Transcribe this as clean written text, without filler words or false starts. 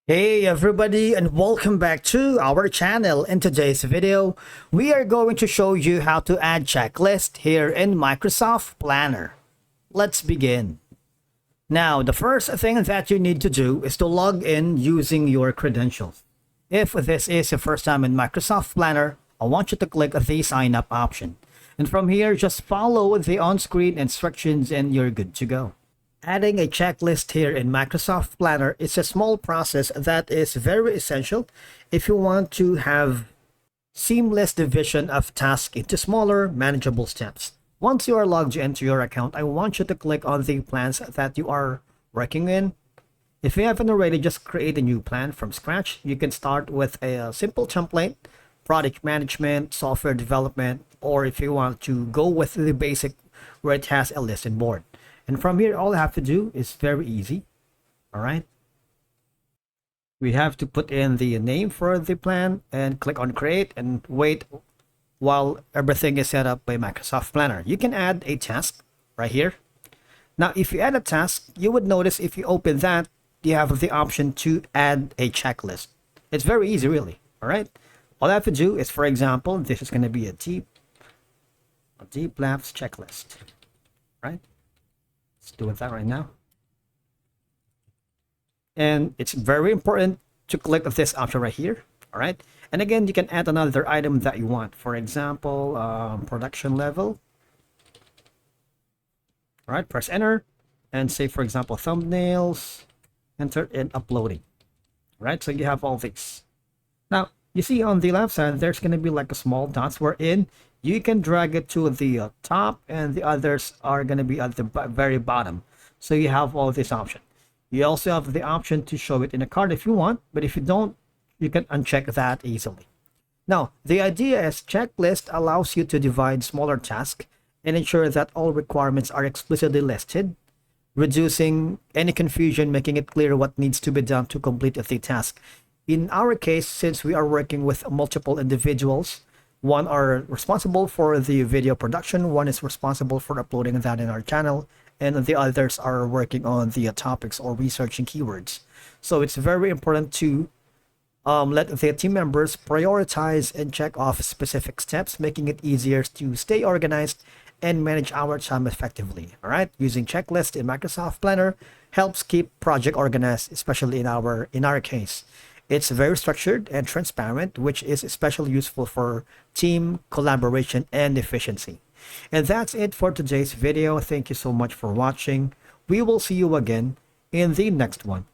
Hey everybody, and welcome back to our channel. In today's video, we are going to show you how to add checklist here in Microsoft Planner. Let's begin. Now, the first thing that you need to do is to log in using your credentials. If this is your first time in Microsoft Planner, I want you to click the sign up option. And from here, just follow the on-screen instructions and you're good to go. Adding a checklist here in Microsoft Planner is a small process that is very essential if you want to have seamless division of tasks into smaller, manageable steps. Once you are logged into your account, I want you to click on the plans that you are working in. If you haven't already, just create a new plan from scratch. You can start with a simple template, product management, software development, or if you want to go with the basic where it has a listed board. And from here, all I have to do is very easy. All right. We have to put in the name for the plan and click on create and wait while everything is set up by Microsoft Planner. You can add a task right here. Now, if you add a task, you would notice if you open that, you have the option to add a checklist. It's very easy, really. All right. All I have to do is, for example, this is going to be a deep lapse checklist. Right. Let's do it that right now. And it's very important to click this option right here. All right. And again, you can add another item that you want. For example, production level. All right. Press enter and say, for example, thumbnails. Enter in uploading. All right. So you have all these. Now, you see on the left side, there's going to be like a small dots wherein you can drag it to the top and the others are going to be at the very bottom. So you have all this option. You also have the option to show it in a card if you want, but if you don't, you can uncheck that easily. Now, the idea is checklist allows you to divide smaller tasks and ensure that all requirements are explicitly listed, reducing any confusion, making it clear what needs to be done to complete the task. In our case, since we are working with multiple individuals, one are responsible for the video production, one is responsible for uploading that in our channel, and the others are working on the topics or researching keywords. So it's very important to let the team members prioritize and check off specific steps, making it easier to stay organized and manage our time effectively. All right, using checklist in Microsoft Planner helps keep project organized, especially in our case. It's very structured and transparent, which is especially useful for team collaboration and efficiency. And that's it for today's video. Thank you so much for watching. We will see you again in the next one.